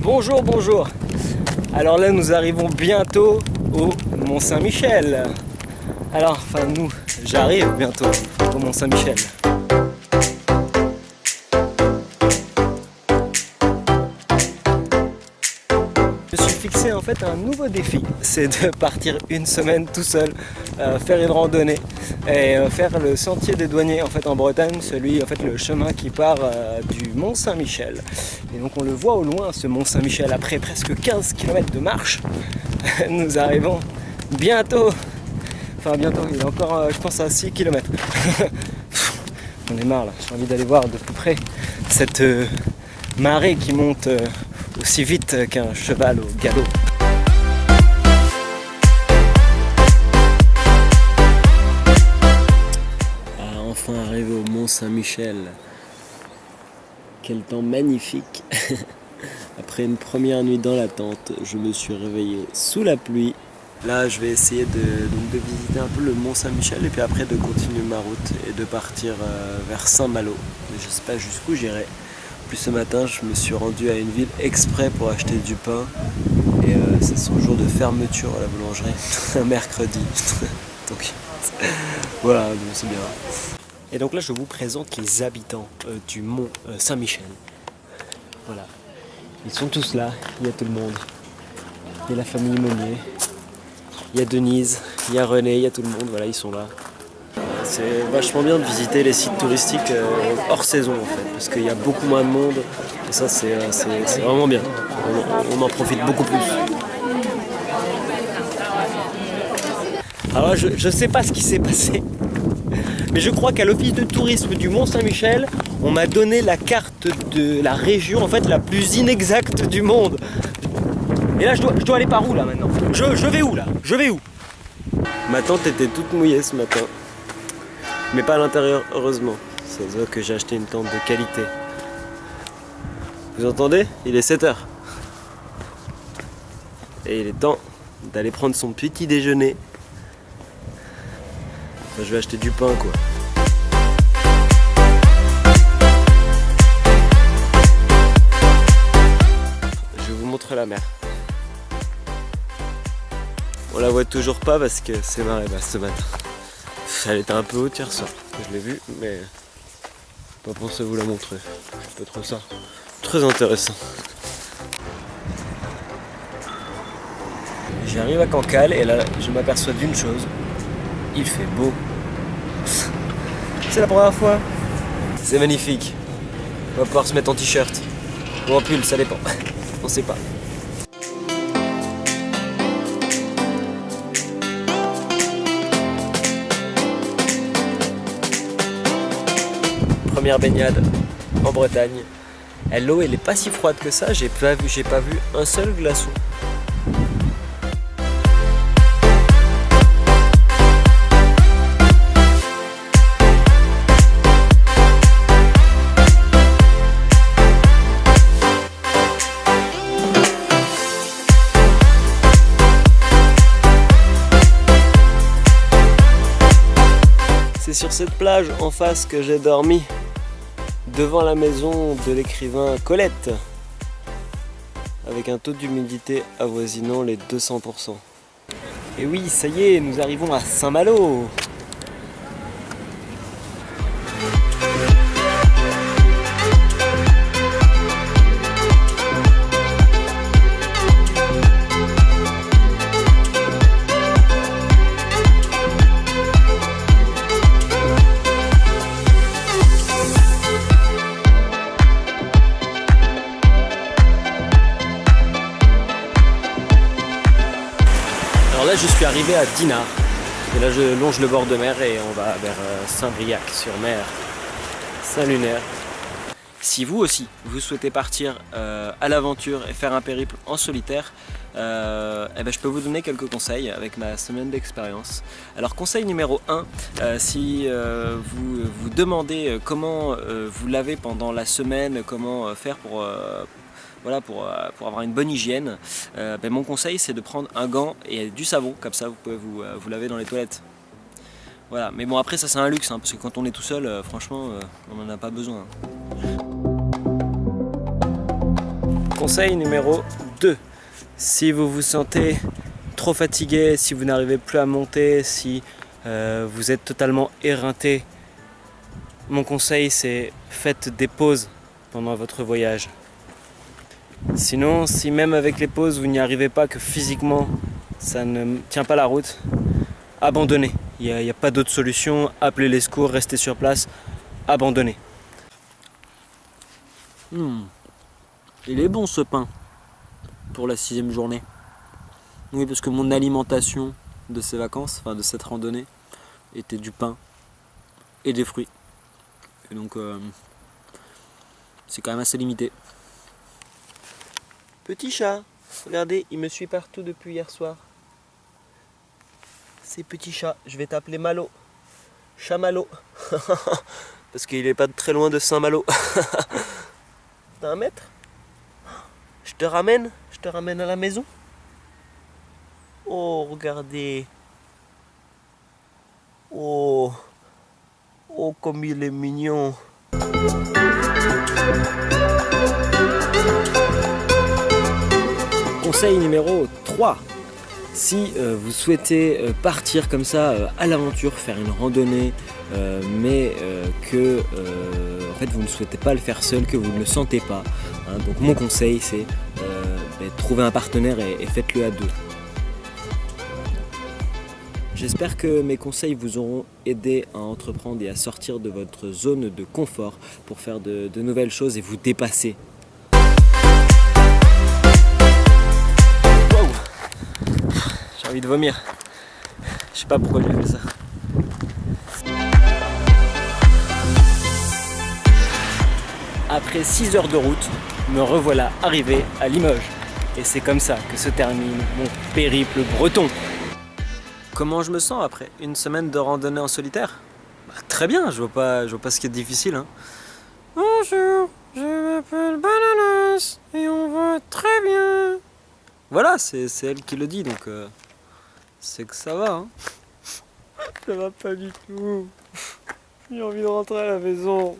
Bonjour, bonjour. Alors là, nous arrivons bientôt au Mont-Saint-Michel. Alors, enfin nous, j'arrive bientôt au Mont-Saint-Michel. Je me suis fixé en fait un nouveau défi, c'est de partir une semaine tout seul, faire une randonnée et faire le sentier des douaniers en fait en Bretagne, le chemin qui part du Mont Saint-Michel. Et donc on le voit au loin ce Mont Saint-Michel après presque 15 km de marche. Nous arrivons bientôt, il est encore je pense à 6 km. On est marre là, j'ai envie d'aller voir de plus près cette marée qui monte aussi vite qu'un cheval au galop. Enfin arrivé au Mont Saint-Michel. Quel temps magnifique. Après une première nuit dans la tente, je me suis réveillé sous la pluie. Là je vais essayer de visiter un peu le Mont Saint-Michel et puis après de continuer ma route et de partir vers Saint-Malo. Je sais pas jusqu'où j'irai. Puis ce matin je me suis rendu à une ville exprès pour acheter du pain et c'est son jour de fermeture à la boulangerie, un mercredi. Donc voilà, c'est bien. Et donc là je vous présente les habitants du Mont Saint-Michel. Voilà, ils sont tous là, il y a tout le monde. Il y a la famille Monnier, il y a Denise, il y a René, il y a tout le monde, voilà ils sont là. C'est vachement bien de visiter les sites touristiques hors saison en fait, parce qu'il y a beaucoup moins de monde et ça c'est vraiment bien, on en profite beaucoup plus. Alors je sais pas ce qui s'est passé, mais je crois qu'à l'office de tourisme du Mont Saint-Michel, on m'a donné la carte de la région en fait la plus inexacte du monde. Et là je dois aller par où là maintenant? Je vais où là? Je vais où? Ma tente était toute mouillée ce matin. Mais pas à l'intérieur, heureusement. Ça se voit que j'ai acheté une tente de qualité. Vous entendez? Il est 7h. Et il est temps d'aller prendre son petit déjeuner. Enfin, je vais acheter du pain, quoi. Je vous montre la mer. On la voit toujours pas parce que c'est marée basse ce matin. Elle était un peu haute hier soir, je l'ai vue, mais pas pensé vous la montrer. Je peux trouver ça très intéressant. J'arrive à Cancale et là je m'aperçois d'une chose, il fait beau. C'est la première fois. C'est magnifique. On va pouvoir se mettre en t-shirt ou en pull, ça dépend. On sait pas. Première baignade en Bretagne. L'eau elle est pas si froide que ça, j'ai pas vu un seul glaçon. C'est sur cette plage en face que j'ai dormi, devant la maison de l'écrivain Colette, avec un taux d'humidité avoisinant les 200%. Et oui, ça y est, nous arrivons à Saint-Malo. Alors là je suis arrivé à Dinard et là je longe le bord de mer et on va vers Saint-Briac-sur-Mer, Saint-Lunaire. Si vous aussi vous souhaitez partir à l'aventure et faire un périple en solitaire, je peux vous donner quelques conseils avec ma semaine d'expérience. Alors conseil numéro 1, si vous vous demandez comment vous lavez pendant la semaine, comment faire pour avoir une bonne hygiène, mon conseil c'est de prendre un gant et du savon, comme ça vous pouvez vous laver dans les toilettes. Voilà, mais bon après ça c'est un luxe, parce que quand on est tout seul, franchement on n'en a pas besoin. Conseil numéro 2. Si vous vous sentez trop fatigué, si vous n'arrivez plus à monter, si vous êtes totalement éreinté, mon conseil c'est faites des pauses pendant votre voyage. Sinon, si même avec les pauses vous n'y arrivez pas, que physiquement ça ne tient pas la route, abandonnez. Il n'y a pas d'autre solution, appelez les secours, restez sur place, abandonnez. Il est bon ce pain pour la 6e journée. Oui, parce que mon alimentation de ces vacances, enfin de cette randonnée, était du pain et des fruits. Et donc c'est quand même assez limité. Petit chat, regardez, il me suit partout depuis hier soir. C'est petit chat, je vais t'appeler Malo. Chat-Malo. Parce qu'il est pas très loin de Saint-Malo. T'as 1 mètre? Je te ramène à la maison. Oh, regardez. Oh, comme il est mignon. Conseil numéro 3. Si vous souhaitez partir comme ça à l'aventure, faire une randonnée, mais que en fait, vous ne souhaitez pas le faire seul, que vous ne le sentez pas, hein, donc mon conseil c'est trouver un partenaire et faites-le à 2. J'espère que mes conseils vous auront aidé à entreprendre et à sortir de votre zone de confort pour faire de nouvelles choses et vous dépasser. Wow. J'ai envie de vomir. Je sais pas pourquoi j'ai fait ça. Après 6 heures de route, me revoilà arrivé à Limoges. Et c'est comme ça que se termine mon périple breton. Comment je me sens après une semaine de randonnée en solitaire? Très bien, je vois pas ce qui est difficile. Hein. Bonjour, je m'appelle Bananas et on va très bien. Voilà, c'est elle qui le dit, donc c'est que ça va. Hein. Ça va pas du tout. J'ai envie de rentrer à la maison.